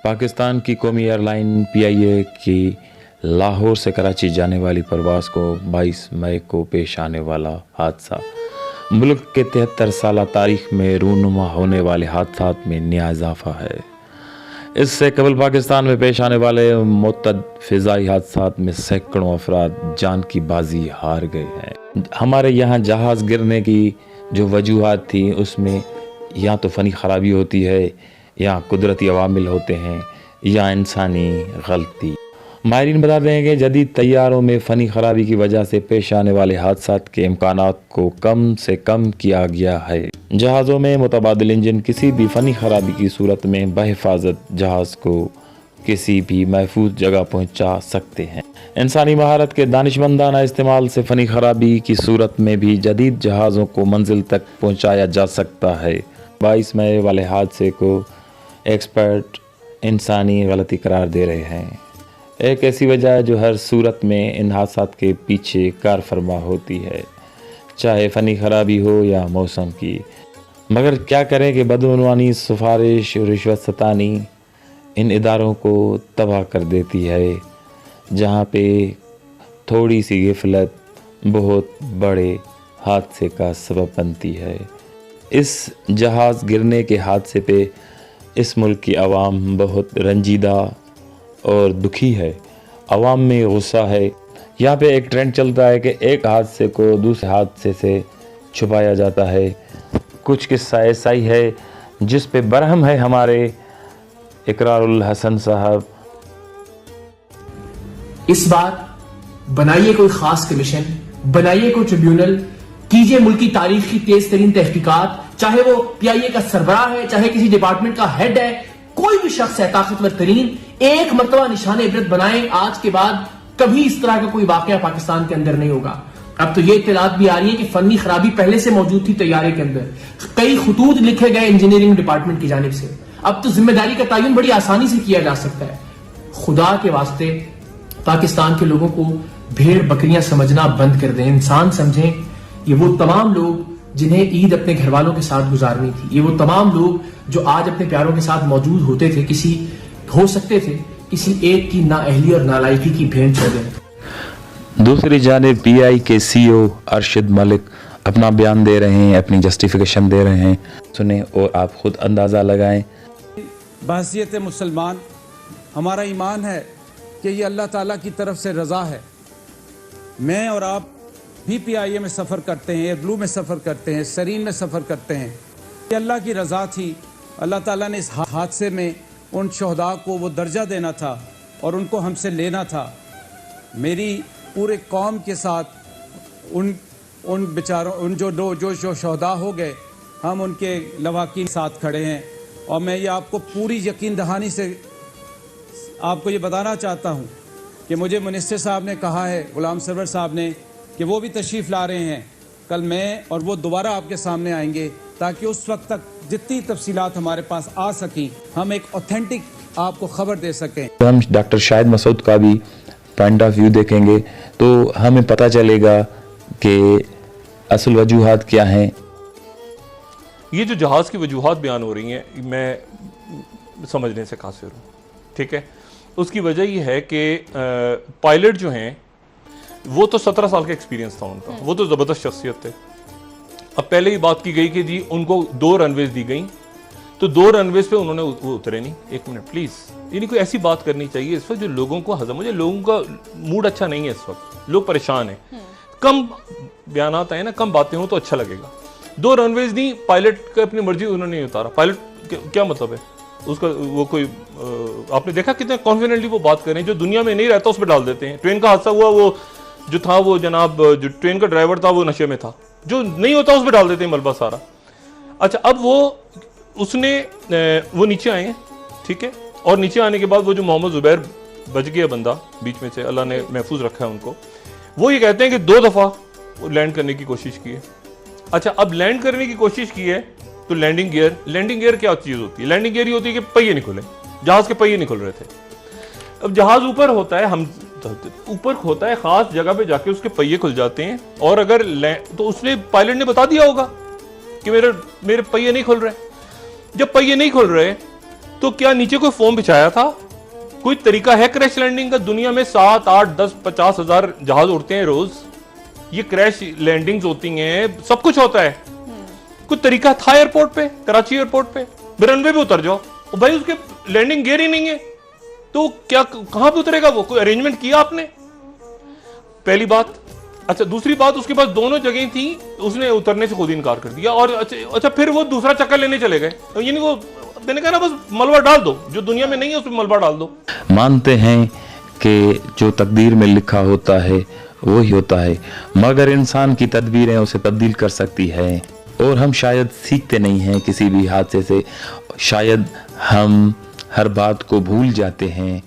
पाकिस्तान की कौमी airline PIA की लाहौर से कराची जाने वाली परवाज़ को 22 मई को पेश आने वाला हादसा मुल्क के 73 साल तारीख में रूनुमा होने वाले हादसात में नया इजाफा है। इससे कबल पाकिस्तान में पेश आने वाले मुतअद्दिद फ़िज़ाई हादसात में सैकड़ों अफराद जान की बाजी हार गए हैं। हमारे यहाँ जहाज़ गिरने की जो वजूहात थी उसमें या तो फ़नी ख़राबी होती है, या कुदरती अवामिल होते हैं, या इंसानी गलती। माहिरीन बताते हैं कि जदीद तैयारों में फ़नी ख़राबी की वजह से पेश आने वाले हादसात के इम्कानात को कम से कम किया गया है। जहाज़ों में मुतबादिल इंजन किसी भी फ़नी ख़राबी की सूरत में बहिफाजत जहाज़ को किसी भी महफूज जगह पहुंचा सकते हैं। इंसानी महारत के दानिशमंदाना इस्तेमाल से फ़नी ख़राबी की सूरत में भी जदीद जहाज़ों को मंजिल तक पहुंचाया जा सकता है। 22 मई वाले हादसे को एक्सपर्ट इंसानी गलती करार दे रहे हैं। एक ऐसी वजह है जो हर सूरत में इन हादसात के पीछे कार फरमा होती है, चाहे फ़नी ख़राबी हो या मौसम की। मगर क्या करें कि बदउनवानी, सिफारिश, रिश्वत सतानी इन इदारों को तबाह कर देती है, जहाँ पे थोड़ी सी गिफलत बहुत बड़े हादसे का सबब बनती है। इस जहाज़ गिरने के हादसे पे इस मुल्क की आवाम बहुत रंजीदा और दुखी है। आवाम में गुस्सा है। यहाँ पे एक ट्रेंड चलता है कि एक हादसे को दूसरे हादसे से छुपाया जाता है। कुछ किस्सा ऐसा ही है जिस पे बरहम है हमारे इकरारुल हसन साहब। इस बार बनाइए कोई खास कमीशन, बनाइए कोई ट्रिब्यूनल, कीजिए मुल्क की तारीख की तेज तरीन तहकीकात, चाहे वो पीआईए का सरबराह है, चाहे किसी डिपार्टमेंट का हेड है, कोई भी शख्स है ताकतवर तरीन, एक मरतबा निशाने इबरत बनाएं। आज के बाद कभी इस तरह का कोई वाकया पाकिस्तान के अंदर नहीं होगा। अब तो ये इत्तलात भी आ रही है कि फनी खराबी पहले से मौजूद थी तैयारे के अंदर, कई खुतूत लिखे गए इंजीनियरिंग डिपार्टमेंट की जानिब से। अब तो जिम्मेदारी का तयन बड़ी आसानी से किया जा सकता है। खुदा के वास्ते पाकिस्तान के लोगों को भेड़ बकरियां समझना बंद कर दें, इंसान समझें। ये वो तमाम लोग जिन्हें ईद अपने घर वालों के साथ गुजारनी थी, ये वो तमाम लोग जो आज अपने प्यारों के साथ मौजूद होते थे, हो सकते थे किसी एक की नाअहली और नालायकी की भेंट चढ़ गए। दूसरी जानिब पीआई के सीईओ अरशद मलिक अपना बयान दे रहे हैं, अपनी जस्टिफिकेशन दे रहे हैं। सुने और आप खुद अंदाज़ा लगाएं। बहसियत मुसलमान हमारा ईमान है कि ये अल्लाह ताला की तरफ से रज़ा है। मैं और आप भी पीआईए में सफ़र करते हैं, एयरब्लू में सफ़र करते हैं, सरीन में सफ़र करते हैं। ये अल्लाह की रज़ा थी। अल्लाह ताला ने इस हादसे में उन शहदा को वो दर्जा देना था और उनको हमसे लेना था। मेरी पूरे कौम के साथ उन बेचारों जो शहदा हो गए, हम उनके लवाकिन साथ खड़े हैं। और मैं ये आपको पूरी यकीन दहानी से आपको ये बताना चाहता हूँ कि मुझे मिनिस्टर साहब ने कहा है, गुलाम सरवर साहब ने, कि वो भी तशरीफ़ ला रहे हैं। कल मैं और वो दोबारा आपके सामने आएंगे ताकि उस वक्त तक जितनी तफसीलात हमारे पास आ सकें हम एक ऑथेंटिक आपको खबर दे सकें। हम डॉक्टर शाहिद मसूद का भी पॉइंट ऑफ व्यू देखेंगे तो हमें पता चलेगा कि असल वजूहात क्या हैं। ये जो जहाज़ की वजूहात बयान हो रही हैं मैं समझने से कासिर हूँ, ठीक है। उसकी वजह ये है कि पायलट जो हैं वो तो 17 साल का एक्सपीरियंस था उनका, वो तो ज़बरदस्त शख्सियत थे। अब पहले ही बात की गई कि जी उनको 2 रनवेज दी गई, तो 2 रनवेज पे उन्होंने वो उतरे नहीं। एक मिनट प्लीज़, यानी कोई ऐसी बात करनी चाहिए इस वक्त जो लोगों को हजम हो जाए। लोगों का मूड अच्छा नहीं है इस वक्त, लोग परेशान हैं। कम बयान आए ना, कम बातें हो तो अच्छा लगेगा। 2 रनवेज नहीं, पायलट का अपनी मर्जी उन्होंने नहीं उतारा। पायलट क्या मतलब है उसका? वो कोई आपने देखा कितने कॉन्फिडेंटली वो बात कर रहे हैं। जो दुनिया में नहीं रहता उस पर डाल देते हैं। ट्रेन का हादसा हुआ, वो जो था वो जनाब जो ट्रेन का ड्राइवर था वो नशे में था, जो नहीं होता उस पर डाल देते हैं मलबा सारा। अच्छा, अब वो नीचे आए हैं, ठीक है। और नीचे आने के बाद वो जो मोहम्मद जुबैर बच गया बंदा बीच में से, अल्लाह ने महफूज रखा है उनको, वो ये कहते हैं कि 2 दफ़ा लैंड करने की कोशिश की है। अच्छा, अब लैंड करने की कोशिश की है तो लैंडिंग गियर क्या चीज़ होती है? लैंडिंग गियर ही होती है कि पहिए नहीं खुले, जहाज़ के पहिए नहीं खुल रहे थे। अब जहाज़ ऊपर होता है, हम ऊपर होता है, खास जगह पे जाके उसके पहिए खुल जाते हैं। और अगर तो उसने पायलट ने बता दिया होगा कि मेरे पहिए नहीं खुल रहे। जब पहिए नहीं खुल रहे तो क्या नीचे कोई फोम बिछाया था? कोई तरीका है क्रैश लैंडिंग का? दुनिया में 7, 8, 10, 50 हजार जहाज उड़ते हैं रोज, ये क्रैश लैंडिंग्स होती हैं, सब कुछ होता है। कोई तरीका था एयरपोर्ट पे, कराची एयरपोर्ट पे रनवे पे उतर जाओ, और भाई उसके लैंडिंग गियर ही नहीं है, तो क्या कहां पे उतरेगा वो? कोई अरेंजमेंट किया आपने? पहली बात। अच्छा, दूसरी बात, उसके पास दोनों जगह थी, उसने उतरने से खुद इनकार कर दिया। और अच्छा फिर वो दूसरा चक्कर लेने चले गए, यानी वो मैंने कहा ना, बस मलबा डाल दो, जो दुनिया में नहीं है उसमें मलबा डाल दो। मानते हैं कि जो तकदीर में लिखा होता है वो ही होता है, मगर इंसान की तदबीरें उसे तब्दील कर सकती है, और हम शायद सीखते नहीं हैं किसी भी हादसे से, शायद हम हर बात को भूल जाते हैं।